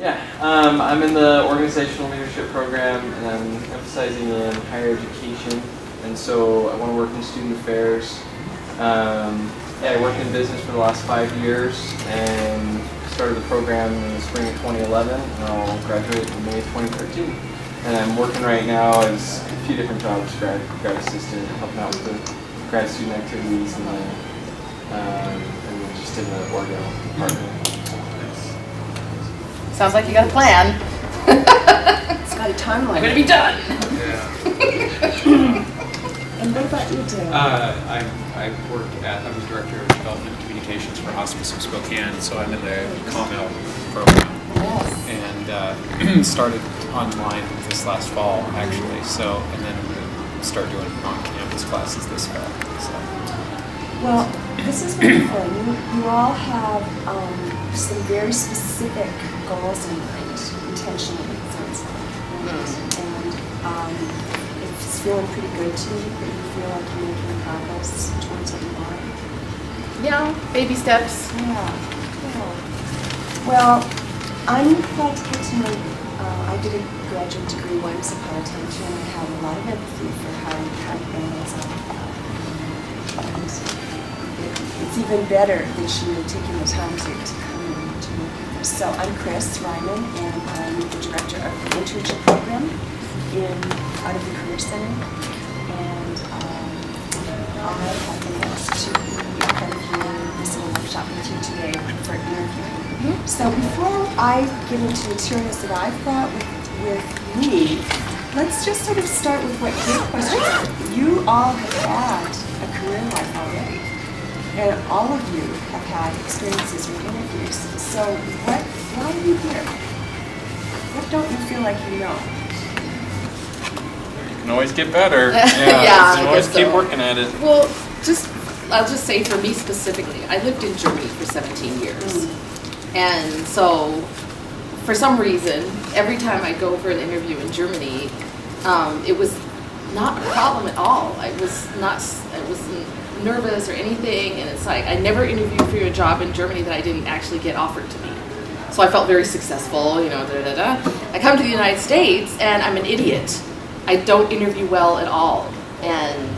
Yeah, I'm in the organizational leadership program, and I'm emphasizing in higher education, and so I want to work in student affairs. I worked in business for the last 5 years, and started the program in the spring of 2011, and I'll graduate in May 2013. And I'm working right now as a few different jobs, grad assistant, helping out with the grad student activities, and then just in the org department. Sounds like you got a plan. It's got a timeline. I'm gonna be done. Yeah. And what about you, Dan? I'm the Director of Development Communications for Hospice of Spokane, so I'm in the ComEl program. Yes. And started online this last fall, actually, so, and then I'm going to start doing on-campus classes this fall, so. Well, this is wonderful. You all have some very specific goals in mind, intentionally, it sounds like. And it's feeling pretty good to me that you feel like you're making progress towards what you want. Yeah, baby steps. Yeah. Well, I'm glad to get to know you. I did a graduate degree once upon a time too, and I have a lot of empathy for how you balance out. It's even better that you're taking the time to come in to work with us. So I'm Chris Ryman, and I'm the director of the internship program out of the Career Center. And I have been asked to be a part of this little workshop with you today for interviewing. So before I get into materials that I've brought with me, let's just sort of start with what your questions are. You all have had a career life already, and all of you have had experiences with interviews. So why are you here? What don't you feel like you know? You can always get better. Yeah, you I can always guess keep so. working at it. Well, I'll just say for me specifically, I lived in Germany for 17 years. And so, for some reason, every time I go for an interview in Germany, it was not a problem at all. I wasn't nervous or anything, and it's like I never interviewed for a job in Germany that I didn't actually get offered to me. So I felt very successful, I come to the United States, and I'm an idiot. I don't interview well at all, and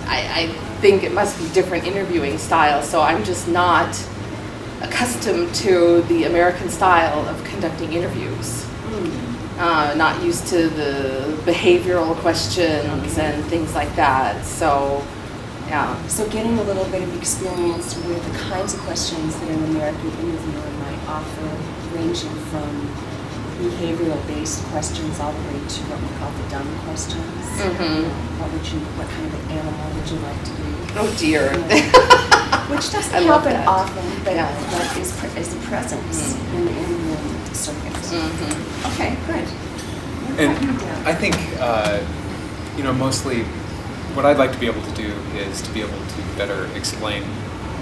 I think it must be different interviewing styles, so I'm just not accustomed to the American style of conducting interviews. Not used to the behavioral questions and things like that. So, yeah. So getting a little bit of experience with the kinds of questions that an American interviewer might offer, ranging from behavioral-based questions all the way to what we call the dumb questions. What kind of an animal would you like to be? Oh dear. Which doesn't I love happen that. often, but Yeah. that is a presence in the circuit. Okay, good. And What about you, Dan? I think, mostly what I'd like to be able to do is to be able to better explain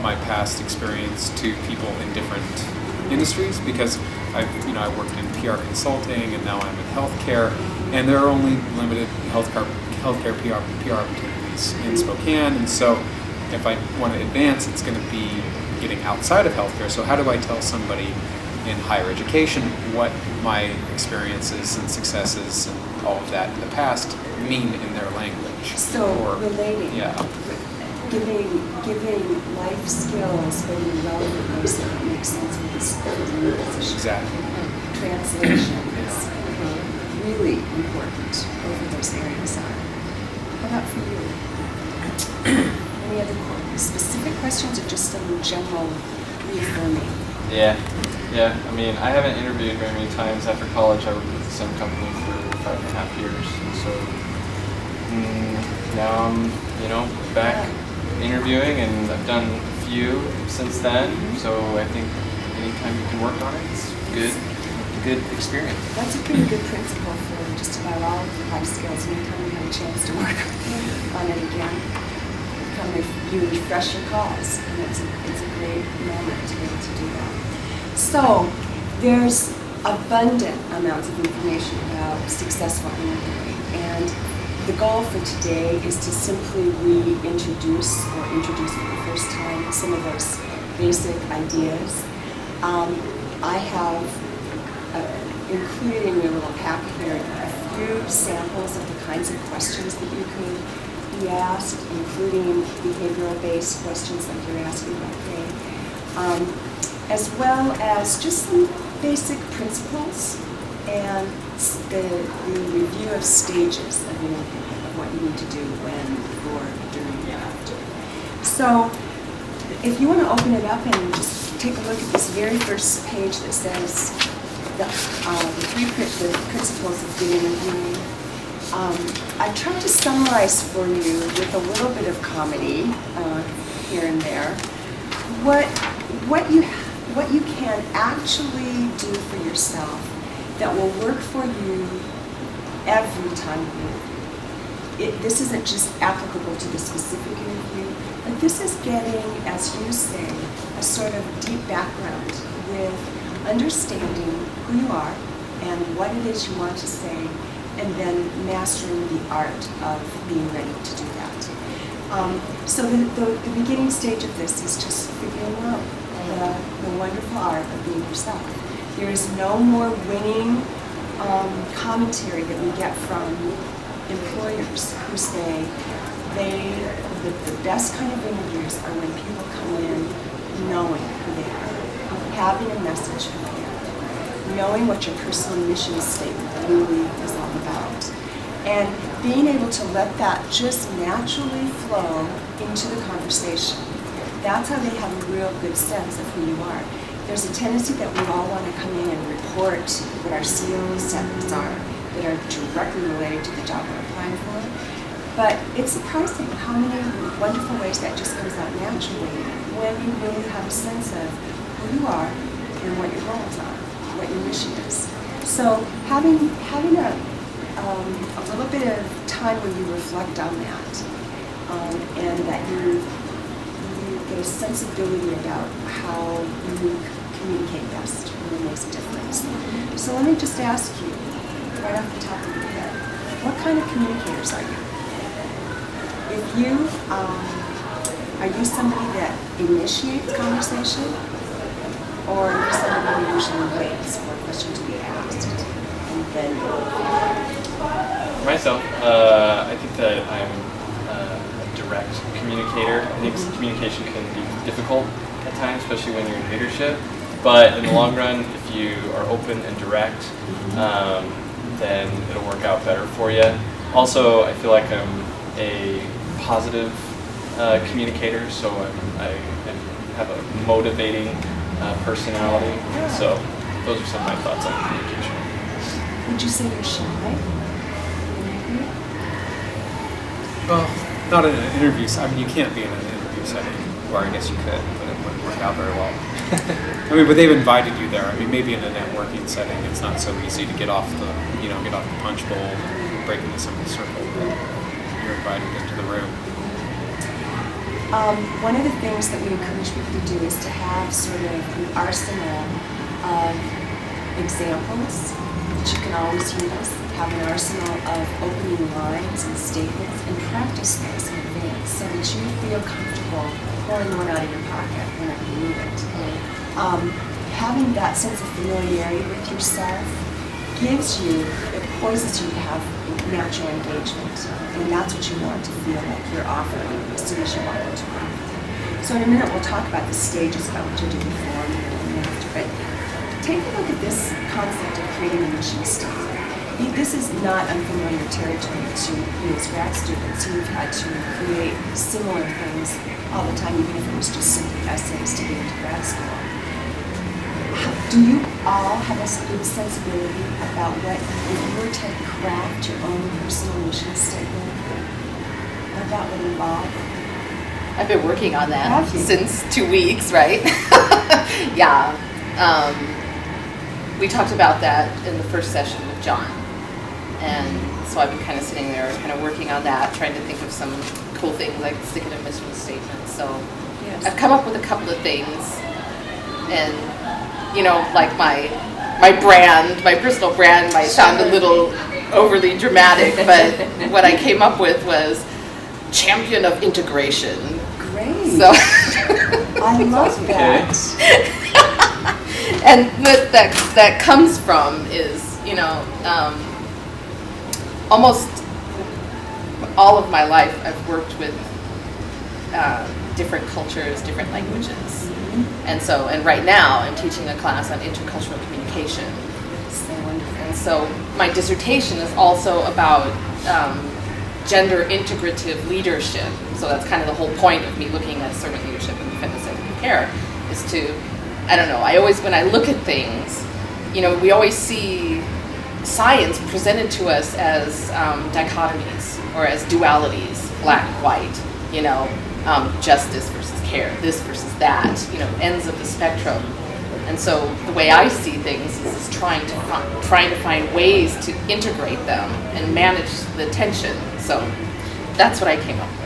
my past experience to people in different industries, because I worked in PR consulting, and now I'm in healthcare, and there are only limited healthcare PR opportunities in Spokane, and so if I want to advance, it's going to be getting outside of healthcare. So how do I tell somebody in higher education what my experiences and successes and all of that in the past mean in their language? So relating, Yeah. giving life skills, but in a relevant ways that make sense with this new position. Exactly. Translation is really important. Both of those areas are. How about for you? Any other specific questions, or just some general reaffirming? Yeah. I mean, I haven't interviewed very many times after college. I worked with the same company for 5.5 years, and so now I'm, back interviewing, and I've done a few since then. So I think anytime you can work on it, it's good experience. That's a pretty good principle for just about all of the life skills. Anytime you have a chance to work on it again, you refresh your cause, and it's a great moment to be able to do that. So there's abundant amounts of information about successful interviewing, and the goal for today is to simply introduce for the first time some of those basic ideas. I have included in your little packet here a few samples of the kinds of questions that you could be asked, including behavioral-based questions like you're asking about Kay, as well as just some basic principles and the review of stages of interviewing, of what you need to do when, before, during, and after. So if you want to open it up and just take a look at this very first page that says the principles of good interviewing. I tried to summarize for you with a little bit of comedy here and there what you can actually do for yourself that will work for you every time you interview. This isn't just applicable to the specific interview, but this is getting, as you say, a sort of deep background with understanding who you are and what it is you want to say, and then mastering the art of being ready to do that. So the beginning stage of this is just figuring out the wonderful art of being yourself. There is no more winning commentary that we get from employers who say the best kind of interviews are when people come in knowing who they are, having a message from you, knowing what your personal mission statement really is all about, and being able to let that just naturally flow into the conversation. That's how they have a real good sense of who you are. There's a tendency that we all want to come in and report what our CEO sentences are that are directly related to the job we're applying for. But it's surprising how many wonderful ways that just comes out naturally when you really have a sense of who you are and what your goals are, what your mission is. So having a little bit of time where you reflect on that, and that you get a sensibility about how you communicate best really makes a difference. So let me just ask you, right off the top of your head, what kind of communicators are you? If you, are you somebody that initiates conversation, or are you somebody who usually waits for a question to be asked and then For myself, I think that I'm a direct communicator. I think communication can be difficult at times, especially when you're in leadership. But in the long run, if you are open and direct, then it'll work out better for you. Also, I feel like I'm a positive communicator, so I have a motivating personality. So those are some of my thoughts on communication. would you say you're shy? Well, not in an interview. I mean, you can't be in an interview setting, or I guess you could, but it wouldn't work out very well. I mean, but they've invited you there. I mean, maybe in a networking setting, it's not so easy to get off the punch bowl and break into some circle. But you're invited into the room. One of the things that we encourage people to do is to have sort of an arsenal of examples that you can always use, have an arsenal of opening lines and statements, and practice those in advance so that you feel comfortable pulling one out of your pocket whenever you need it. Having that sense of familiarity with yourself it poises you to have natural engagement, and that's what you want to feel like you're offering as soon as you walk into a room. So in a minute we'll talk about the stages about what you do before and after, but take a look at this concept of creating a mission statement. This is not unfamiliar territory to you as grad students who've had to create similar things all the time, even if it was just simple essays to get into grad school. Do you all have a good sensibility about what, if you were to craft your own personal mission statement, what that would involve? I've been working on that Have you? since 2 weeks, right? Yeah. We talked about that in the first session with John. And so I've been kind of sitting there, kind of working on that, trying to think of some cool things like stick in a mission statement. So Yes. I've come up with a couple of things. And, like my brand, my personal brand might sound a little overly dramatic, but what I came up with was champion of integration. Great. So I love that. And what that comes from is, you know, almost all of my life I've worked with different cultures, different languages. And right now I'm teaching a class on intercultural communication. So wonderful. And so my dissertation is also about gender integrative leadership. So that's kind of the whole point of me looking at servant leadership and feminism care, is to, I don't know, I always, when I look at things, you know, we always see science presented to us as dichotomies or as dualities, black, white, you know, justice versus care, this versus that, you know, ends of the spectrum. And so the way I see things is trying to find ways to integrate them and manage the tension. So that's what I came up with.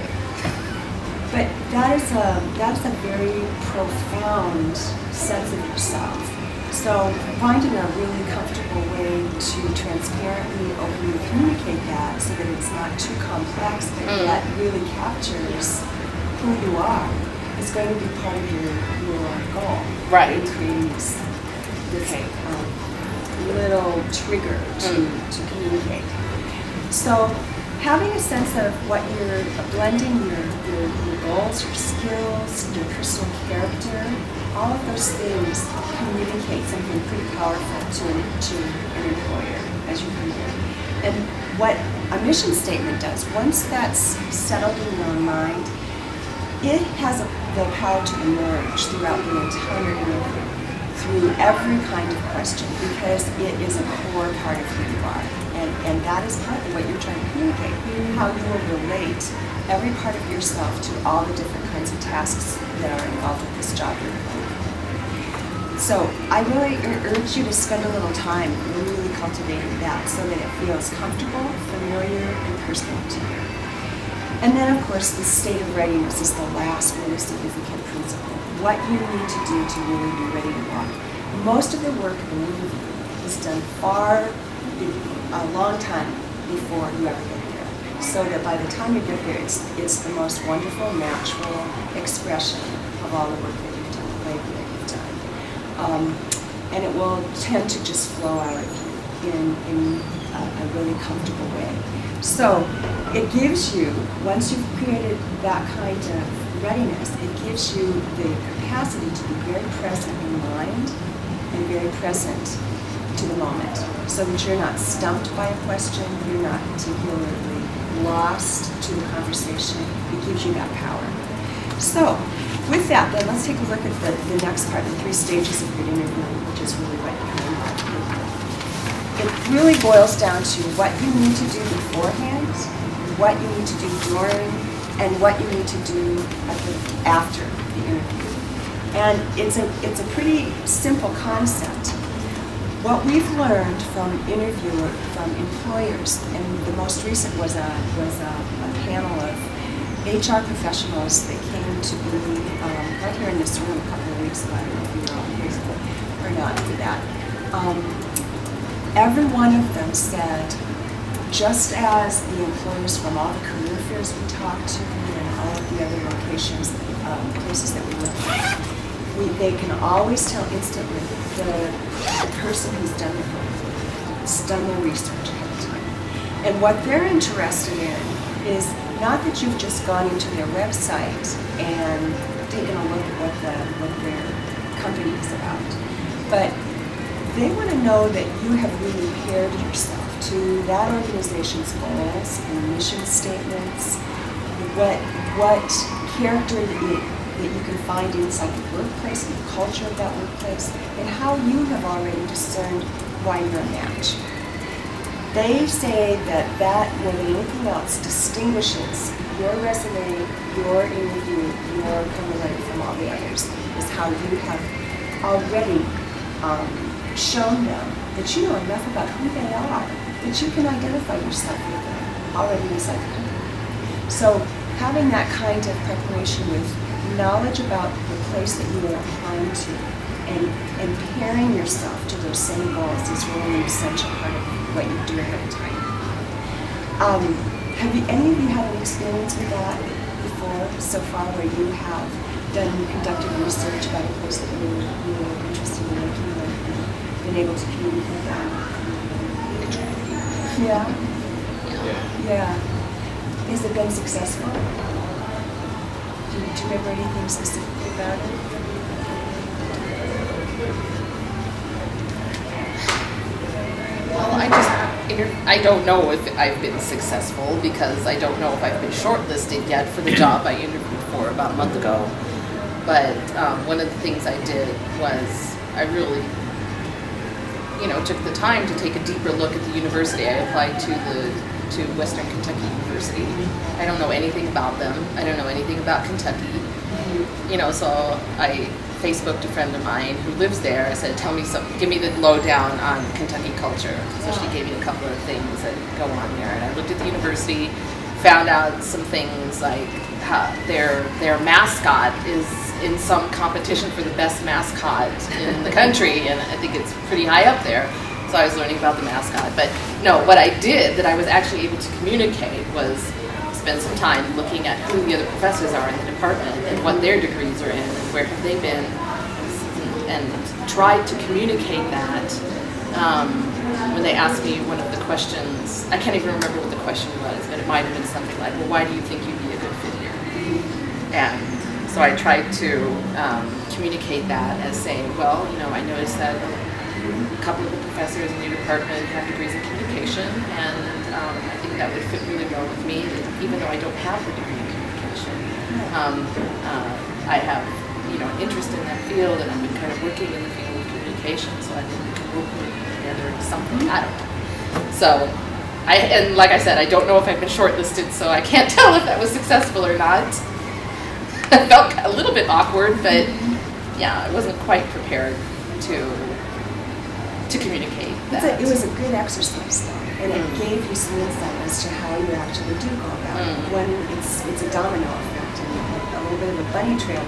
But that is a very profound sense of yourself. So finding a really comfortable way to transparently, openly communicate that so that it's not too complex, but that really captures who you are is going to be part of your goal. Right. In creating this little trigger to communicate. So having a sense of what you're blending your goals, your skills, your personal character, all of those things communicate something pretty powerful to an employer as you come in. And what a mission statement does, once that's settled in your mind, it has the power to emerge throughout the entire interview, through every kind of question, because it is a core part of who you are. And that is partly what you're trying to communicate, how you will relate every part of yourself to all the different kinds of tasks that are involved with this job you're playing. So I really urge you to spend a little time really cultivating that so that it feels comfortable, familiar, and personal to you. And then, of course, the state of readiness is the last really significant principle. What you need to do to really be ready to walk. Most of the work of an interview is done a long time before you ever get there. So that by the time you get there, it's the most wonderful, natural expression of all the work that you've done, the labor that you've done. And it will tend to just flow out of you in a really comfortable way. So it gives you, once you've created that kind of readiness, it gives you the capacity to be very present in mind and very present to the moment, so that you're not stumped by a question, you're not particularly lost to the conversation. It gives you that power. So with that, then let's take a look at the next part, the 3 stages of good interviewing, which is really what you're doing. It really boils down to what you need to do beforehand, what you need to do during, and what you need to do after the interview. And it's a pretty simple concept. What we've learned from employers, and the most recent was a panel of HR professionals that came to be right here in this room a couple of weeks ago. I don't know if you were on Facebook or not for that. Every one of them said, just as the employers from all the career fairs we talked to and all of the other locations, places that we work with, they can always tell instantly the person who's done their research ahead of time. And what they're interested in is not that you've just gone into their website and taken a look at what their company is about, but they want to know that you have really paired yourself to that organization's goals and mission statements, what character that you can find inside the workplace and the culture of that workplace, and how you have already discerned why you're a match. They say that more than anything else distinguishes your resume, your interview, your cover letter from all the others, is how you have already shown them that you know enough about who they are, that you can identify yourself with them already inside the company. So having that kind of preparation with knowledge about the place that you are applying to and pairing yourself to those same goals is really an essential part of what you do ahead of time. Have any of you had an experience with that before, so far, where you have conducted research about a place that you were interested in looking at? been able to communicate that? Yeah, Yeah. yeah. Has it been successful? Do you remember anything specifically about it? Well, I don't know if I've been successful because I don't know if I've been shortlisted yet for the job I interviewed for about a month ago. But one of the things I did was I really, took the time to take a deeper look at the university. I applied to Western Kentucky University. I don't know anything about them. I don't know anything about Kentucky. So I Facebooked a friend of mine who lives there. I said, give me the lowdown on Kentucky culture. So she gave me a couple of things that go on there. And I looked at the university, found out some things like how their mascot is in some competition for the best mascot in the country. And I think it's pretty high up there. So I was learning about the mascot. But no, what I did that I was actually able to communicate was spend some time looking at who the other professors are in the department and what their degrees are in and where have they been, and tried to communicate that. When they asked me one of the questions, I can't even remember what the question was, but it might have been something like, well, why do you think you'd be a good fit here? And so I tried to communicate that as saying, well, I noticed that a couple of the professors in your department have degrees in communication, and I think that would fit really well with me, even though I don't have the degree in communication. I have, interest in that field, and I've been kind of working in the field of communication, so I think we can work together on something. I don't know. So, and like I said, I don't know if I've been shortlisted, so I can't tell if that was successful or not. It felt a little bit awkward, but yeah, I wasn't quite prepared to communicate that. It was a good exercise, though, and it gave you some insight as to how you actually do go about it. When it's a domino effect and a little bit of a bunny trail,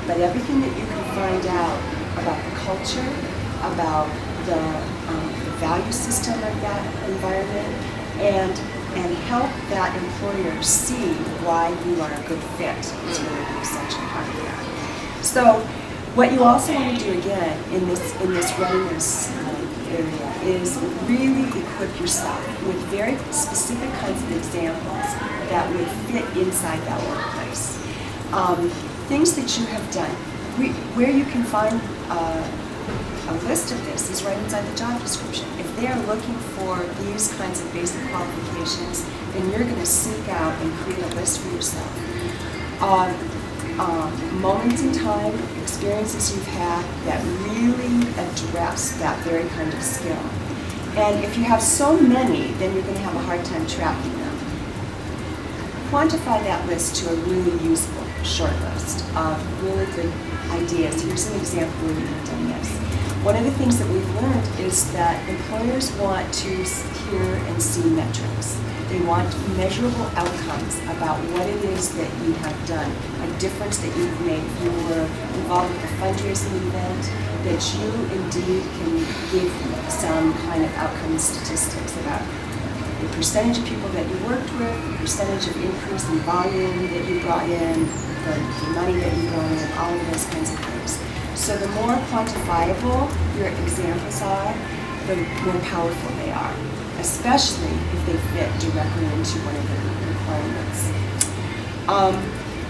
but everything that you can find out about the culture, about the value system of that environment, and help that employer see why you are a good fit is really the essential part of that. So what you also want to do again in this readiness area is really equip yourself with very specific kinds of examples that would fit inside that workplace. Things that you have done. Where you can find a list of this is right inside the job description. If they are looking for these kinds of basic qualifications, then you're going to seek out and create a list for yourself. Moments in time, experiences you've had that really address that very kind of skill. And if you have so many, then you're going to have a hard time tracking them. Quantify that list to a really usable short list of really good ideas. Here's an example where you've done this. One of the things that we've learned is that employers want to hear and see metrics. They want measurable outcomes about what it is that you have done, a difference that you've made. If you were involved with a fundraising event, that you indeed can give some kind of outcome statistics about the percentage of people that you worked with, the percentage of increase in volume that you brought in, the money that you brought in, all of those kinds of things. So the more quantifiable your examples are, the more powerful they are, especially if they fit directly into one of the requirements.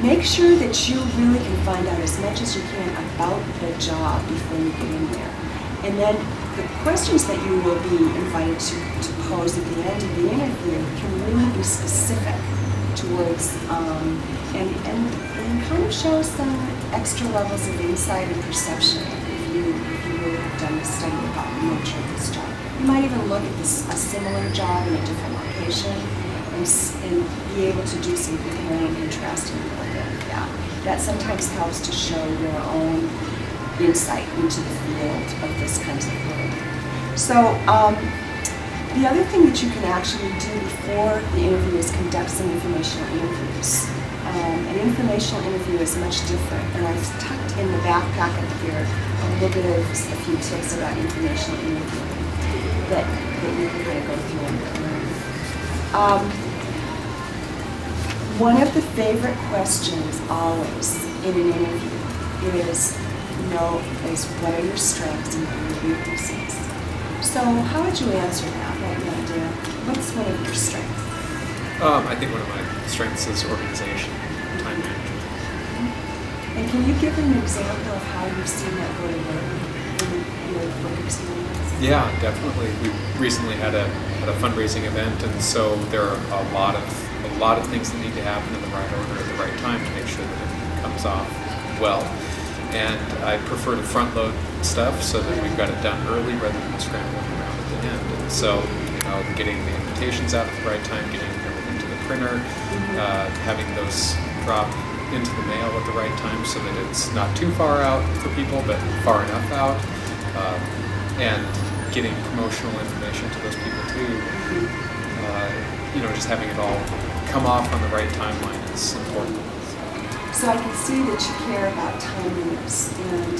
Make sure that you really can find out as much as you can about the job before you get in there. And then the questions that you will be invited to pose at the end of the interview can really be specific towards and kind of show some extra levels of insight and perception if you really have done a study about the nature of this job. You might even look at a similar job in a different location and be able to do some comparing and contrasting a little bit with that. That sometimes helps to show your own insight into the field of this kinds of work. So the other thing that you can actually do before the interview is conduct some informational interviews. An informational interview is much different, and I've tucked in the back packet here a little bit of a few tips about informational interviewing that you can kind of go through and learn. One of the favorite questions always in an interview is what are your strengths and what are your weaknesses? So how would you answer that right now, Dan? What's one of your strengths? I think one of my strengths is organization, time management. And can you give an example of how you've seen that go to work in your work experience? Yeah, definitely. We recently had a fundraising event, and so there are a lot of things that need to happen in the right order at the right time to make sure that it comes off well. And I prefer to front load stuff so that we've got it done early rather than scrambling around at the end. And so, getting the invitations out at the right time, getting everything to the printer, having those drop into the mail at the right time so that it's not too far out for people, but far enough out, and getting promotional information to those people too. Just having it all come off on the right timeline is important. So I can see that you care about timeliness and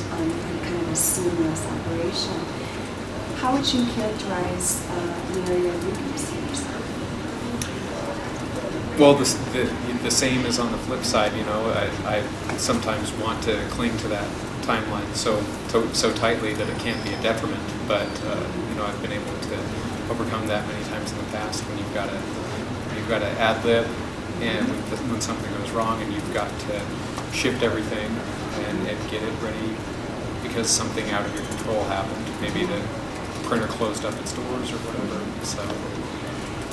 kind of a seamless operation. How would you characterize an area of weakness in yourself? Well, the same is on the flip side. I sometimes want to cling to that timeline so tightly that it can't be a detriment. But I've been able to overcome that many times in the past when you've got to ad lib, and when something goes wrong, and you've got to shift everything and get it ready because something out of your control happened. Maybe the printer closed up its doors or whatever. So.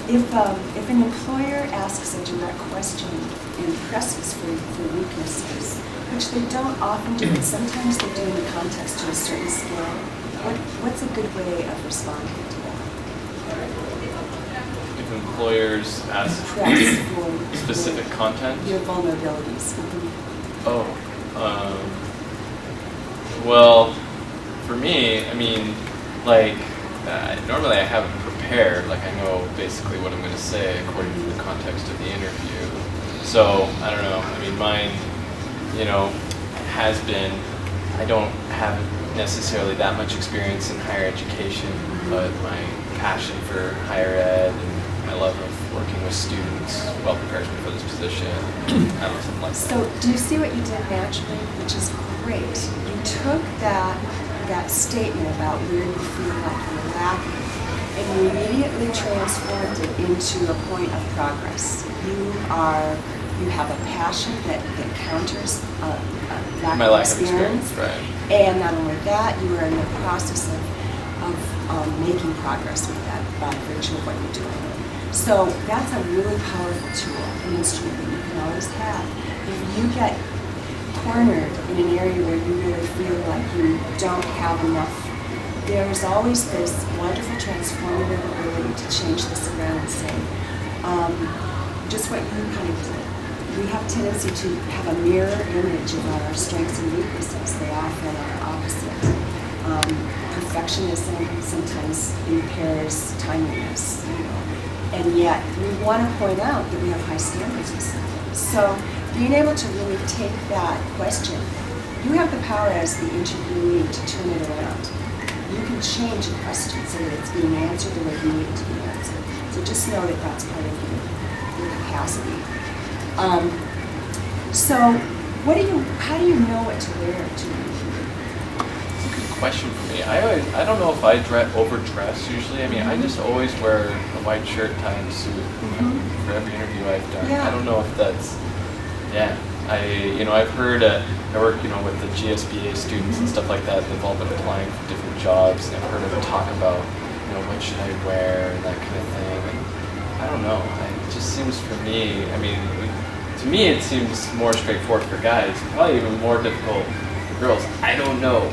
If an employer asks a direct question and presses for weaknesses, which they don't often do, but sometimes they do in the context to a certain scale, what's a good way of responding to that? If employers ask Press for specific content? your vulnerabilities. Well, for me, normally I have it prepared, I know basically what I'm going to say according to the context of the interview. So, I don't know, mine, has been, I don't have necessarily that much experience in higher education, but my passion for higher ed and my love of working with students well prepares me for this position. I don't know, something like that. So do you see what you did naturally, which is great? You took that statement about where you feel like you're lacking, and you immediately transformed it into a point of progress. You have a passion that counters My lack of experience, right. And not only that, you are in the process of making progress with that by virtue of what you're doing. So that's a really powerful tool, an instrument that you can always have. If you get cornered in an area where you really feel like you don't have enough, there's always this wonderful transformative ability to change this around and say, just what you kind of did. We have a tendency to have a mirror image of our strengths and weaknesses. They often are opposite. Perfectionism sometimes impairs timeliness, and yet we want to point out that we have high standards with something. So being able to really take that question, you have the power as the interviewee to turn it around. You can change a question so that it's being answered the way you need it to be answered. So just know that that's part of your capacity. So how do you know what to wear to That's a good question for me. I don't know if I overdress usually. I just always wear a white shirt, tie, and suit for every interview I've done. Yeah. I don't know if that's, I've heard, I work, with the GSBA students and stuff like that. They've all been applying for different jobs, and I've heard them talk about, what should I wear and that kind of thing. And I don't know. It just seems for me, to me it seems more straightforward for guys, probably even more difficult for girls. I don't know.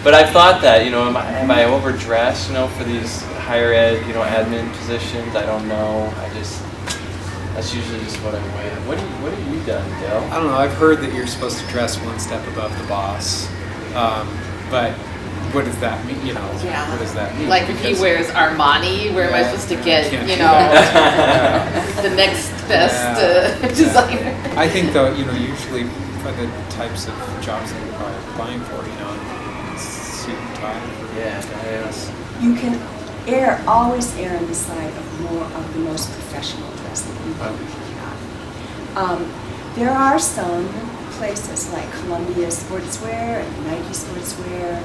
But I've thought that, am I overdressed, for these higher ed, admin positions? I don't know. That's usually just what I wear. What have you done, Dale? I don't know. I've heard that you're supposed to dress one step above the boss, but what does that mean? What does that mean? Like if he wears Armani, where am I supposed to get, Can't do that. the next best designer? I think though, usually for the types of jobs that you're applying for, suit and tie. Yes. You can always err on the side of more of the most professional dress that you have. There are some places like Columbia Sportswear and Nike Sportswear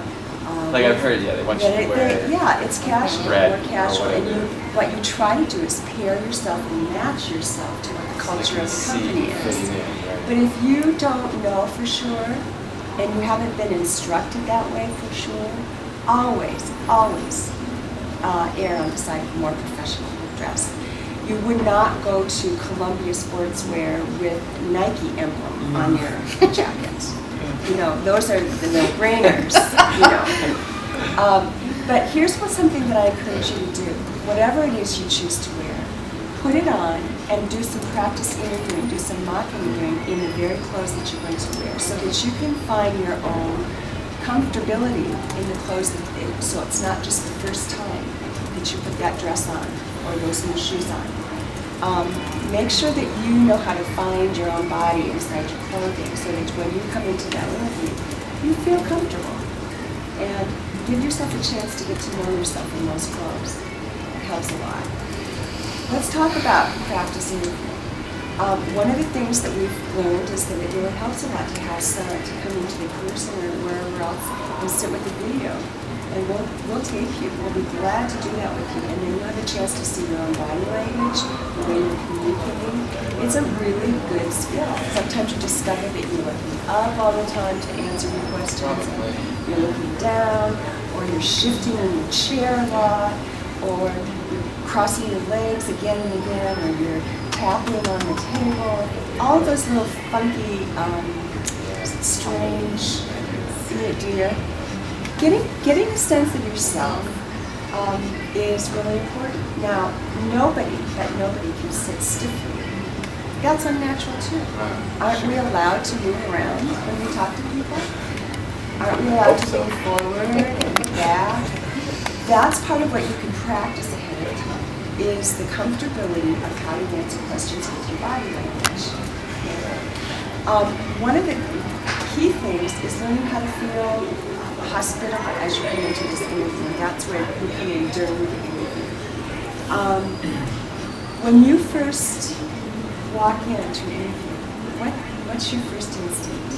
Like I've heard, yeah, they want you to wear. Yeah, it's casual, red more or casual. And whatever. what you try to do is pair yourself and match yourself to what the culture of the company is. But if you don't know for sure, and you haven't been instructed that way for sure, always err on the side of more professional dress. You would not go to Columbia Sportswear with Nike emblem on your jacket. You know, those are the no-brainers, you know. But here's something that I encourage you to do. Whatever it is you choose to wear, put it on and do some practice interviewing, do some mock interviewing in the very clothes that you're going to wear so that you can find your own comfortability in the clothes so it's not just the first time that you put that dress on or those new shoes on. Make sure that you know how to find your own body inside your clothing so that when you come into that interview, you feel comfortable. And give yourself a chance to get to know yourself in those clothes. It helps a lot. Let's talk about practicing. One of the things that we've learned is that it really helps a lot to have someone to come into the Career Center or wherever else and sit with the video. And we'll tape you. We'll be glad to do that with you. And then you'll have a chance to see your own body language, the way you're communicating. It's a really good skill. Sometimes you discover that you're looking up all the time to answer your questions. You're looking down, or you're shifting in your chair a lot, or you're crossing your legs again and again, or you're tapping on the table. All of those little funky, strange, dear. Getting a sense of yourself is really important. Now, nobody can sit stiffly. That's unnatural too. Aren't we allowed to move around when we talk to people? Aren't we allowed to move forward and back? That's part of what you can practice ahead of time, is the comfortability of how to answer questions with your body language. One of the key things is learning how to feel hospitable as you come into this interview. That's where you come in during the interview. When you first walk into an interview, what's your first instinct?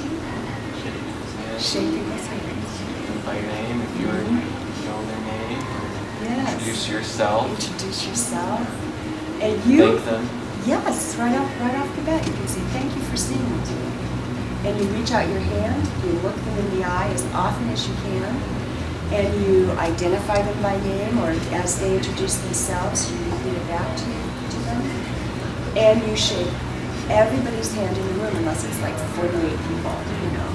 Shake people's hands. By your name, if you were know their name. Yes. Introduce yourself. Introduce yourself. And you. Thank them. Yes, right off the bat, you can say, "Thank you for seeing me today." And you reach out your hand, you look them in the eye as often as you can, and you identify them by name, or as they introduce themselves, you repeat it back to them. And you shake everybody's hand in the room, unless it's like 48 people, you know.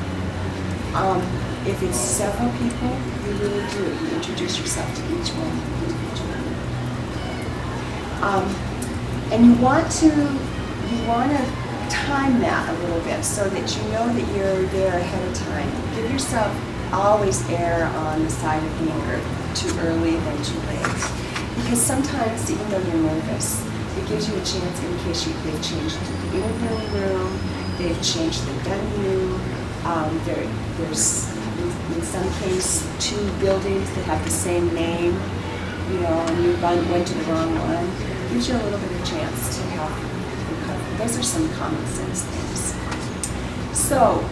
If it's several people, you really do. You introduce yourself to each one individually. And you want to time that a little bit so that you know that you're there ahead of time. Give yourself, always err on the side of being too early than too late. Because sometimes, even though you're nervous, it gives you a chance in case they've changed the interviewing room, they've changed the venue, there's in some case 2 buildings that have the same name, you know, and you went to the wrong one. It gives you a little bit of chance to have recovery. Those are some common sense things. So,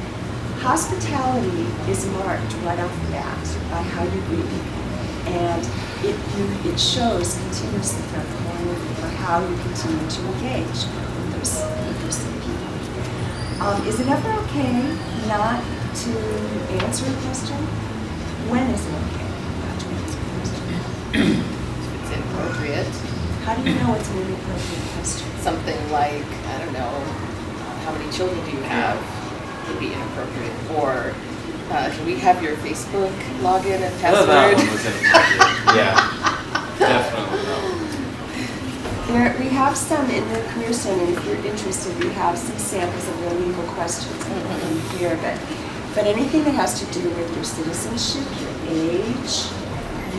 hospitality is marked right off the bat by how you greet people, and it shows continuously throughout the whole interview for how you continue to engage with those people. Is it ever okay not to answer a question? When is it okay not to answer a question? It's inappropriate. How do you know it's an inappropriate question? Something like, I don't know, how many children do you have would be inappropriate. Or can we have your Facebook login and Well, that password? one was inappropriate. Yeah, definitely no. We have some in the Career Center, if you're interested, we have some samples of the legal questions in here, but anything that has to do with your citizenship, your age,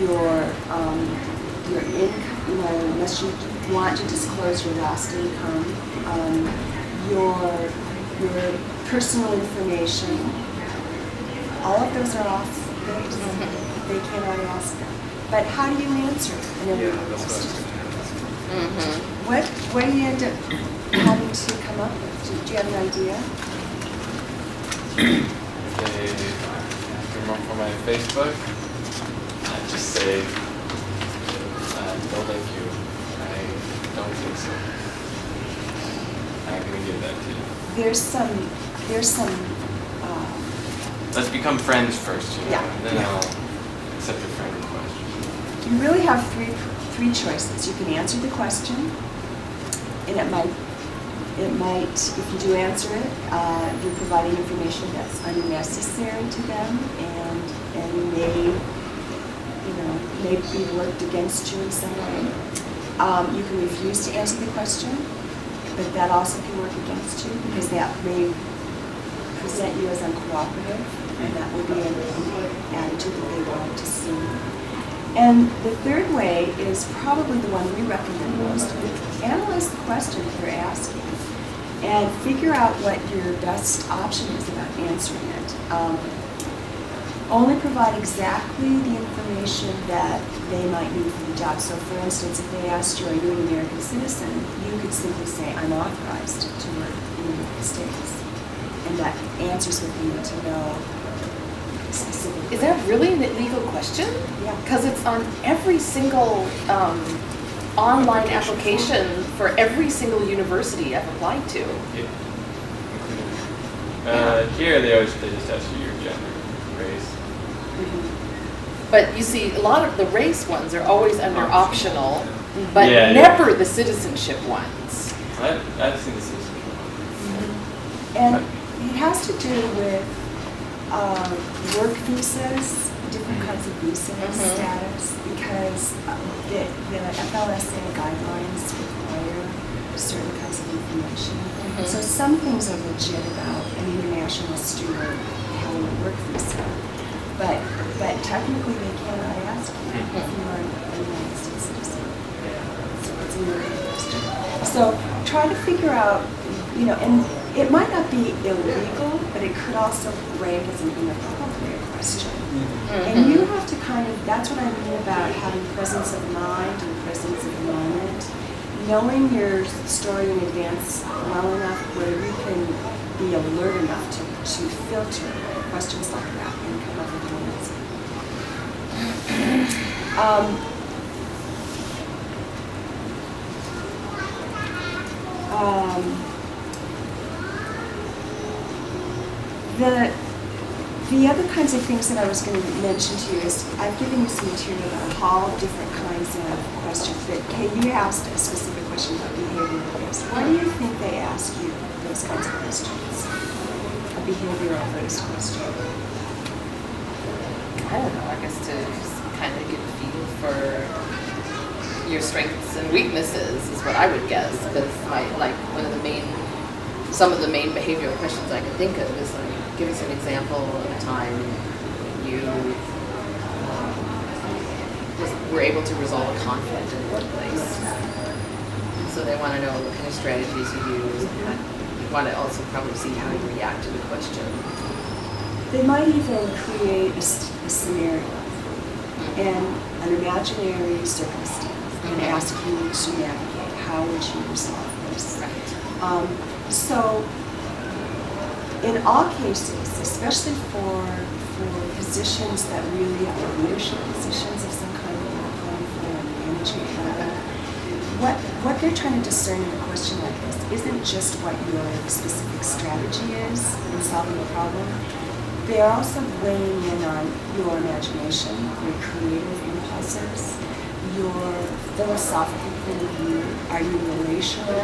your income, you know, unless you want to disclose your last income, your personal information, all of those are off base. They cannot ask them. But how do you answer an interview question? What do you end up having to come up with? Do you have an idea? They come up for my Facebook. say, no thank you. I don't think so. I'm gonna give that to you. There's some, Let's become friends first, you know, Yeah. and then I'll accept your friend request. you really have three choices. You can answer the question, and it might, if you do answer it, you're providing information that's unnecessary to them and may, may be worked against you in some way. You can refuse to answer the question, but that also can work against you because that may present you as uncooperative, and that will be an attitude that they want to see. And the third way is probably the one we recommend most. Analyze the question that they're asking and figure out what your best option is about answering it. Only provide exactly the information that they might need for the job. So for instance, if they asked you, are you an American citizen, you could simply say, I'm authorized to work in the United States. And that answers what they need to know specifically. Is that really an illegal question? Yeah. Because it's on every single online application for every single university I've applied to. Yeah. Here they just ask you your gender, race. But you see, a lot of the race ones are always under optional, but Yeah, never the citizenship ones. I've seen this. And it has to do with work visas, different kinds of visa status, because the FLSA guidelines require certain kinds of information. So some things are legit about an international student having a work visa, but technically they cannot ask you if you are a United States citizen. So it's a legal question. So try to figure out, and it might not be illegal, but it could also rank as an inappropriate question. And you have to that's what I mean about having presence of mind and presence of moment. Knowing your story in advance well enough where you can be alert enough to filter questions like that and come up with an answer. The other kinds of things that I was going to mention to you is I've given you some material about all different kinds of questions. But Kay, you asked a specific question about behavioral based. Why do you think they ask you those kinds of questions? A behavioral based question. I don't know, I guess to just kind of get a feel for your strengths and weaknesses is what I would guess. Because some of the main behavioral questions I can think of is like, give us an example of a time you were able to resolve a conflict in the workplace. So they want to know what kind of strategies you use. And they want to also probably see how you react to the question. They might even create a scenario and an imaginary circumstance and ask you to navigate. How would you resolve this? Right. So, in all cases, especially for positions that really are leadership positions of some kind of management level, what they're trying to discern in a question like this isn't just what your specific strategy is in solving a problem. They are also weighing in on your imagination, your creative impulses, your philosophical point of view. Are you relational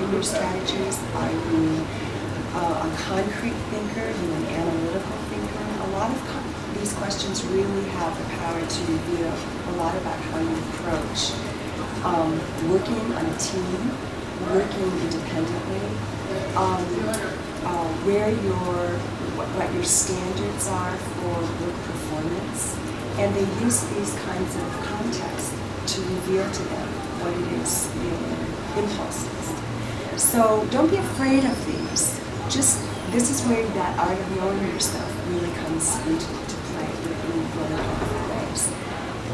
in your strategies? Are you a concrete thinker, an analytical thinker? A lot of these questions really have the power to reveal a lot about how you approach working on a team, working independently, what your standards are for work performance. And they use these kinds of contexts to reveal to them what it is, your impulses. So don't be afraid of these. This is where that art of knowing yourself really comes into play in one of different ways.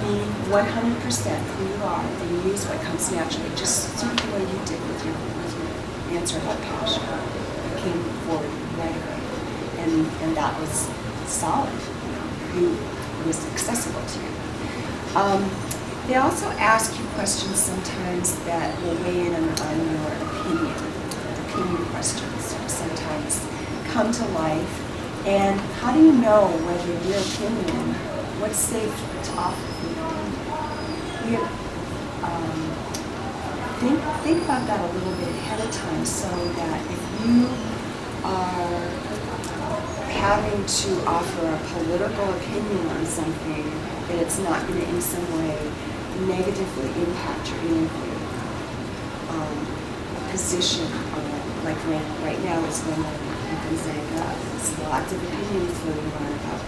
Be 100% who you are and use what comes naturally, just sort of the way you did with your answer about passion. You came forward right away. And that was solid. It was accessible to you. They also ask you questions sometimes that will weigh in on your opinion. Opinion questions sometimes come to life. And how do you know whether your opinion, what's safe to offer for your opinion? Think about that a little bit ahead of time so that if you are having to offer a political opinion on something, that it's not going to in some way negatively impact your interview. A position, like right now it's going on in Gonzaga, there's lots of opinions floating around about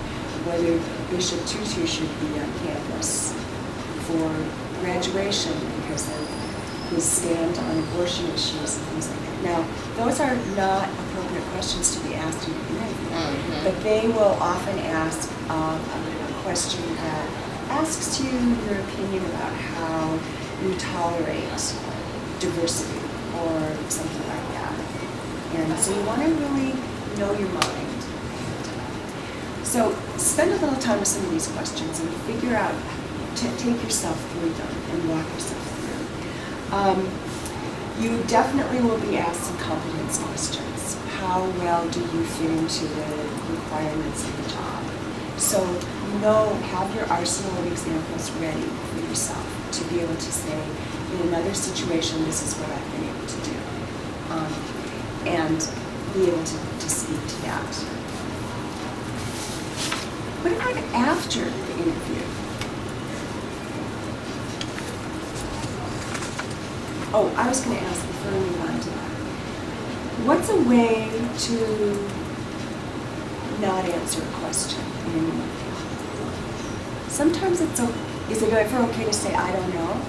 whether Bishop Tutu should be on campus for graduation because of his stand on abortion issues and things like that. Now, those are not appropriate questions to be asked in an interview, but they will often ask a question that asks you your opinion about how you tolerate diversity or something like that. And so you want to really know your mind. So spend a little time with some of these questions and figure out, take yourself through them and walk yourself through. You definitely will be asked some competence questions. How well do you fit into the requirements of the job? So have your arsenal of examples ready for yourself to be able to say, in another situation, this is what I've been able to do. And be able to speak to that. What about after the interview? Oh, I was going to ask before we move on to that. What's a way to not answer a question in an interview? Sometimes is it ever okay to say, I don't know?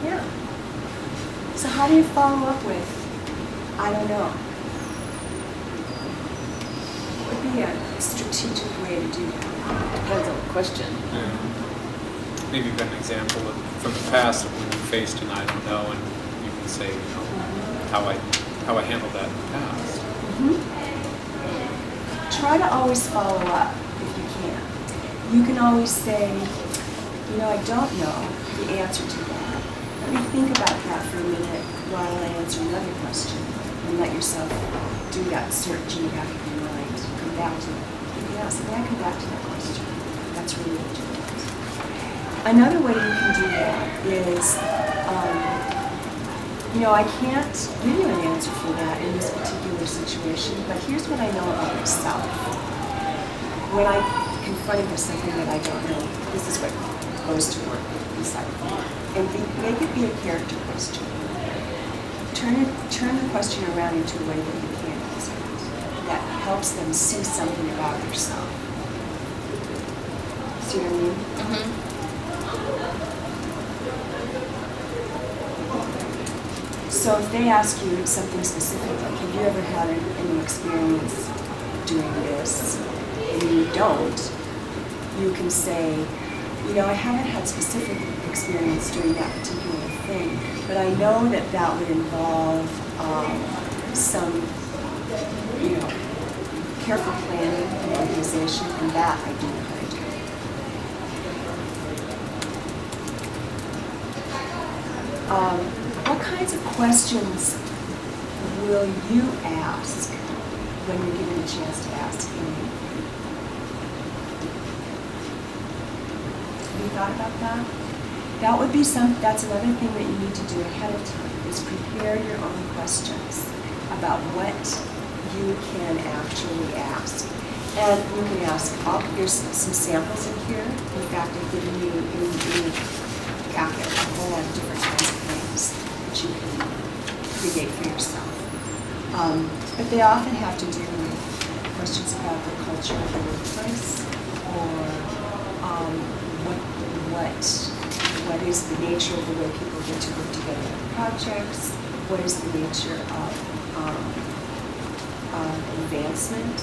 Yeah. So how do you follow up with, I don't know? What would be a strategic way to do that? Depends on the question. Yeah. Maybe you've got an example from the past of when you faced an I don't know, and you can say, how I handled that in the past. Try to always follow up if you can. You can always say, I don't know the answer to that. Let me think about that for a minute while I answer another question, and let yourself do that search in the back of your mind. Come back to it. Yes, when I come back to that question, that's really what you want. Another way you can do that is, I can't give you an answer for that in this particular situation, but here's what I know about myself. When I'm confronted with something that I don't know, this is what goes to work inside of me. And make it be a character question. Turn the question around into a way that you can answer it. That helps them see something about yourself. See what I mean? Mm-hmm. So if they ask you something specific, like have you ever had any experience doing this, and you don't, you can say, I haven't had specific experience doing that particular thing, but I know that would involve some, careful planning and organization, and that I do know how to do. What kinds of questions will you ask when you're given a chance to ask any? Have you thought about that? That would be that's another thing that you need to do ahead of time, is prepare your own questions about what you can actually ask. And you can ask, there's some samples in here. In fact, I've given you in the packet a whole lot of different kinds of things that you can create for yourself. But they often have to do with questions about the culture of the workplace, or what is the nature of the way people get to work together on projects, what is the nature of advancement.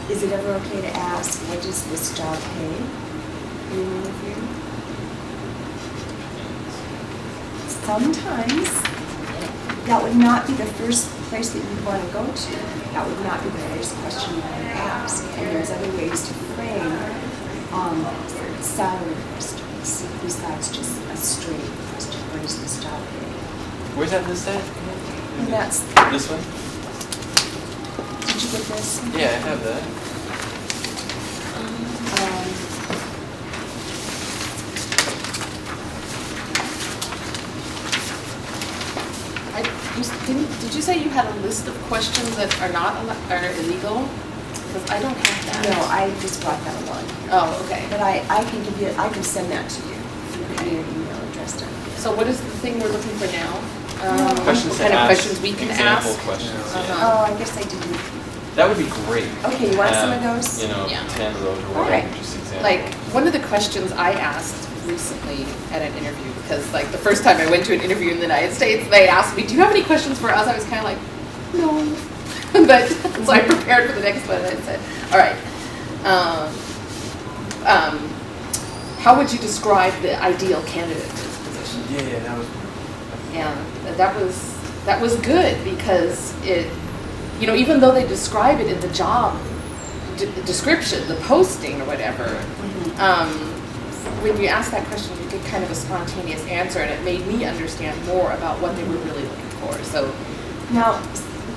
Is it ever okay to ask, what does this job pay in an interview? Sometimes that would not be the first place that you want to go to, that would not be the first question you would ask. And there's other ways to frame salary questions besides just a straight question. What is this job pay? Where's that list at? And that's, This one? did you get this? Yeah, I have that. Did you say you had a list of questions that are illegal? Because I don't have that. No, I just brought that along. Oh, okay. But I can give you, I can send that to you. You can your email address to. So what is the thing we're looking for now? Questions What to kind of ask, questions we can example ask? questions, yeah. Uh-huh. Oh, I guess I didn't. That would be great. Okay, you want some of Have, those? You know, Yeah. 10 of those or All whatever, right. just examples. Like, one of the questions I asked recently at an interview, because like the first time I went to an interview in the United States, they asked me, do you have any questions for us? I was kind of like, no. But, so I prepared for the next one and I said, all right. How would you describe the ideal candidate for this position? Yeah, that was. And that was good because it, you know, even though they describe it in the job description, the posting or whatever, when you ask that question, you get kind of a spontaneous answer, and it made me understand more about what they were really looking for. So, Now,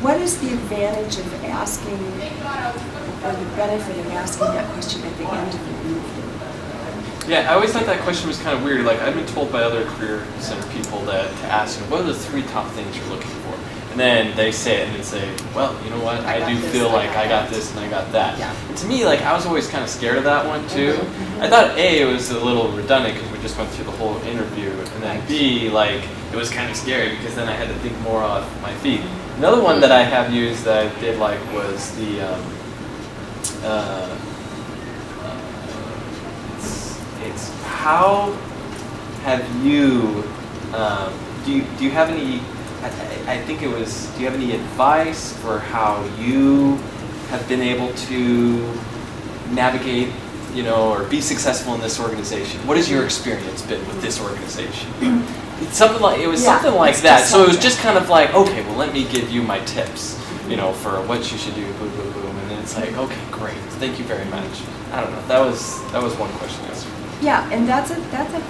what is the advantage of asking, or the benefit of asking that question at the end of the interview? Yeah, I always thought that question was kind of weird. Like, I've been told by other career center people that to ask, what are the 3 top things you're looking for? And then they say it and they say, well, you know what? I I got do this, feel I like got I got that." this and I got that. Yeah. And to me, like, I was always kind of scared of that one too. I thought A, it was a little redundant because we just went through the whole interview, and then Right. B, like, it was kind of scary because then I had to think more off my feet. Another one that I have used that I did like was the it's how have you do you have any I think it was do you have any advice for how you have been able to navigate, you know, or be successful in this organization? What has your experience been with this organization? It's something like something like it's that. just So it was something. just kind of like, okay, well, let me give you my tips, you know, for what you should do, boom, boom, boom, and then it's like, okay, great, thank you very much. I don't know. That was one question I asked. Yeah, and that's a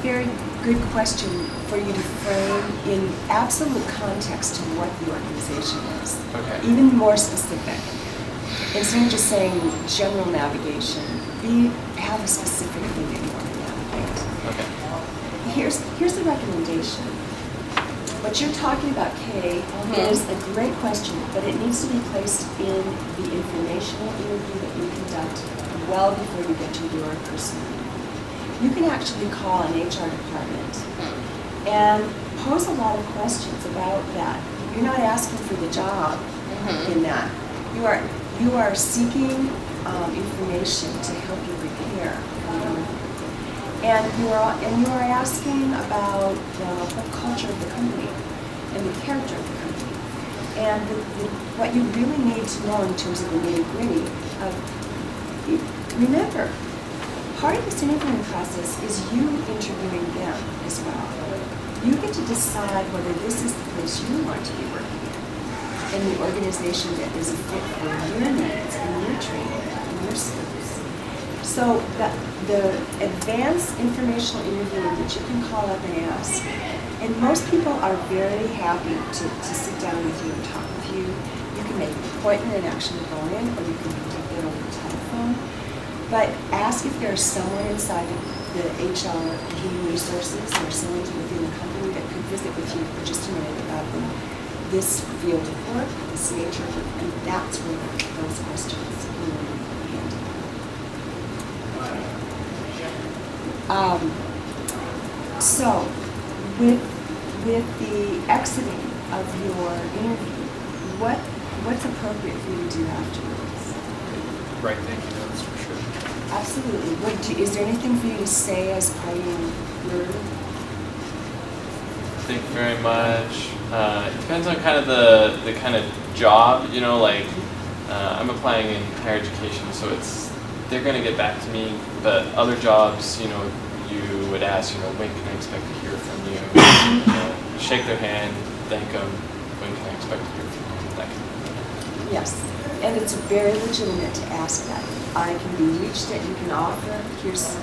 very good question for you to frame in absolute context to what the organization is. Okay. Even more specific. Instead of just saying general navigation, have a specific thing that you want to navigate. Okay. Here's the recommendation. What you're talking about, Kay, is a great question, but it needs to be placed in the informational interview that you conduct well before you get to your personal interview. You can actually call an HR department and pose a lot of questions about that. You're not asking for the job in that. You are seeking information to help you prepare for the interview. And you are asking about the culture of the company and the character of the company. And what you really need to know in terms of the nitty-gritty remember, part of this interviewing process is you interviewing them as well. You get to decide whether this is the place you want to be working in the organization that is a fit for your needs and your training and your skills. So the advanced informational interview that you can call up and ask, and most people are very happy to sit down with you and talk with you. You can make an appointment and actually go in, or you can do it over the telephone. But ask if there's someone inside the HR human resources or someone within the company that could visit with you for just a minute about this field of work, this nature of work, and that's where those questions really handy. So, with the exiting of your interview, what's appropriate for you to do afterwards? Right, thank you notes for sure. Absolutely. Is there anything for you to say as parting word? Thank you very much. It depends on kind of the kind of job, you know, like I'm applying in higher education, so they're going to get back to me, but other jobs, you know, you would ask, you know, when can I expect to hear from you? You know, shake their hand, thank them, when can I expect to hear from you? That kind of thing. Yes, and it's very legitimate to ask that. I can be reached at, you can offer, here's.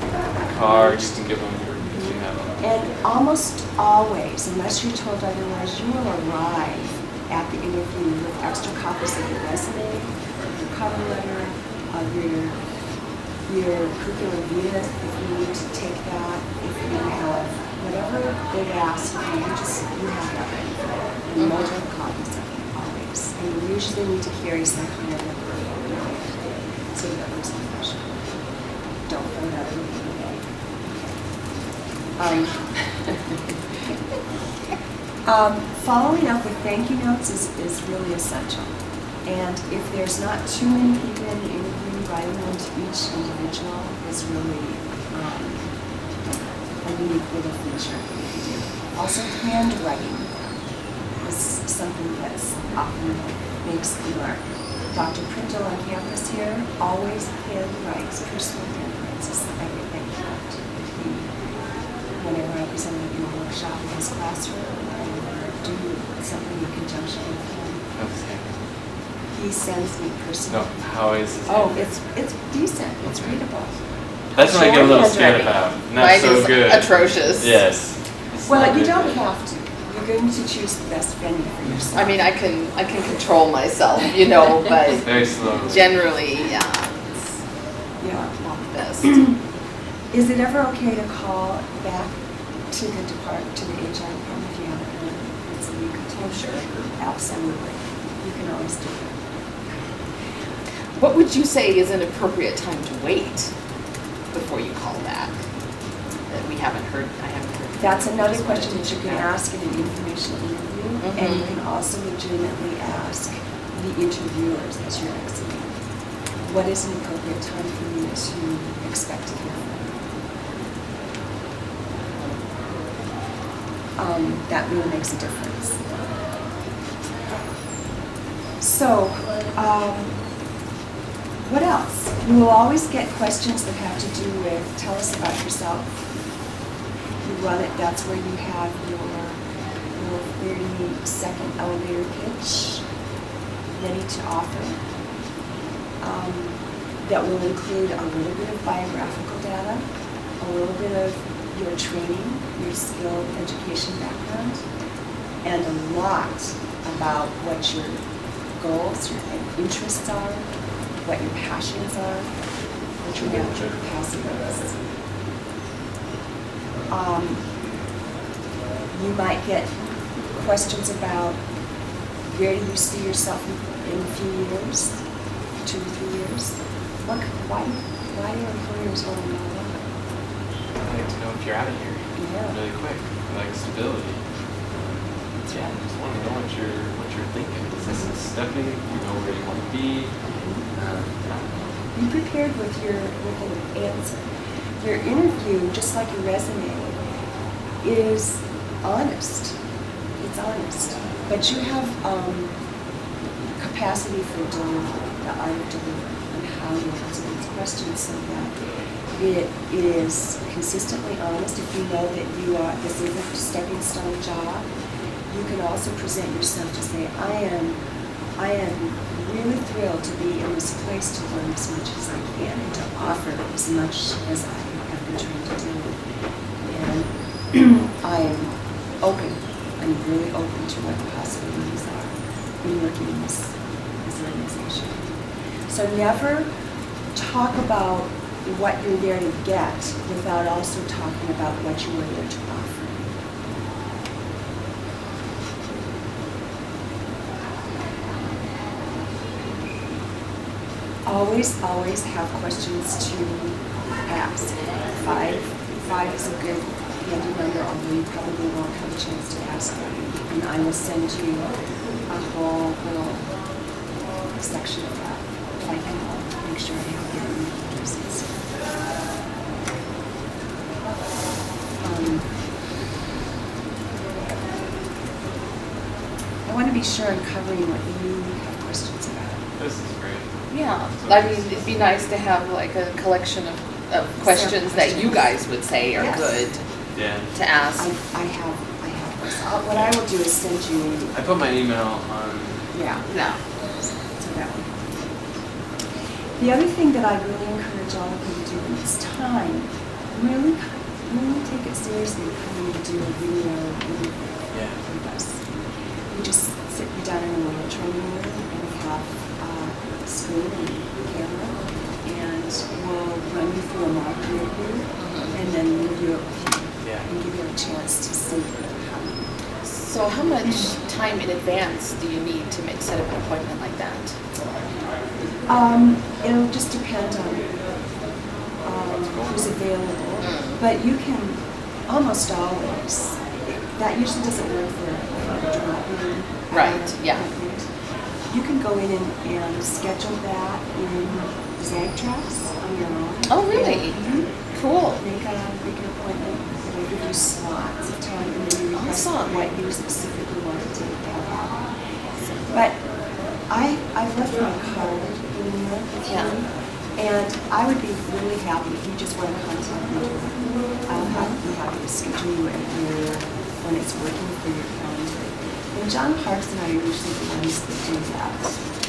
Card, you can give them your, if you have them. And almost always, unless you're told otherwise, you will arrive at the interview with extra copies of your resume, of your cover letter, of your curriculum vitae, if you need to take that, if you have whatever they ask, you have that ready for them. And multiple copies of it, always. And you usually need to carry some kind of a so that there's no pressure. Don't throw it out in the bag. Following up with thank you notes is really essential. And if there's not too many people in the interview, writing them to each individual is really a unique little feature that you can do. Also, handwriting is something that's often makes the mark. Dr. Printle on campus here always handwrites, personal handwrites is everything. Whenever I present in a workshop in his classroom or do something in conjunction with him, Okay. he sends me No, personal. how is it? Oh, it's decent, it's readable. That's what I get a little Short scared handwriting. about. Not Mine so is good. atrocious. Yes. It's Well, not you good. don't have to. You're going to choose the best venue for yourself. I mean, I can control myself, you know, but Very slowly. generally, yeah, it's Yeah. not the best. Is it ever okay to call back to the department, to the HR department if you haven't heard? It's a week or two. Oh, sure. Absolutely. You can always do that. What would you say is an appropriate time to wait before you call back? That we haven't heard, I haven't heard. That's another Just wanted question to that you check can out. ask in an informational interview, and you Mhm. can also legitimately ask the interviewers as you're exiting. What is an appropriate time for you to expect to hear from? That really makes a difference. So, what else? You will always get questions that have to do with, tell us about yourself. You run it, that's where you have your 30-second elevator pitch ready to offer. That will include a little bit of biographical data, a little bit of your training, your skill, education background, and a lot about what your goals, your interests are, what your passions are, what your natural capacity is. You might get questions about where do you see yourself in a few years, 2 to 3 years? Why do employers want to know that? I'd like to know if you're out of here Yeah. really quick. I like stability. Yeah, I just want to know what you're thinking. Is this a stepping? You know where you want to be. Be prepared with an answer. Your interview, just like your resume, is honest. It's honest. But you have capacity for delivery, the art of delivery, and how you answer these questions so that it is consistently honest. If you know that this isn't a stepping stone job, you can also present yourself to say, I am really thrilled to be in this place to learn as much as I can and to offer as much as I have been trained to do. And I am open. I'm really open to what the possibilities are in working in this organization. So never talk about what you're there to get without also talking about what you are there to offer. Always have questions to ask. Five is a good handy number, although you probably won't have a chance to ask them. And I will send you a whole little section of that. If I can make sure I have your email addresses. I want to be sure I'm covering what you have questions about. This is great. Yeah, I mean, it'd be nice to have like a collection of questions that you guys would say are Yes. good Yeah. to ask. I have What I will do is send you, I put my email on. yeah, No. so that one. The other thing that I really encourage all of you to do when it's time, really take it seriously coming to do a video interview Yeah. with us. We just sit you down in a little training room and we have a screen and camera, and we'll run you through a mock interview and then review it with you Yeah. and give you a chance to see how you. So how much time in advance do you need to set up an appointment like that? It'll just depend on who's available, but you can almost always, that usually doesn't work for a drop-in. Right, yeah. appointment. You can go in and schedule that in ZagTrax on your own. Oh, really? Mhm. Cool. Make an appointment, it'll give you slots of time, and then you request Awesome. what you specifically want to take care of. But I've left my card in there with Yeah. you, and I would be really happy if you just want to contact me. I'll be happy to schedule you in here when it's working for your calendar. And John Parks and I are usually the ones that do that.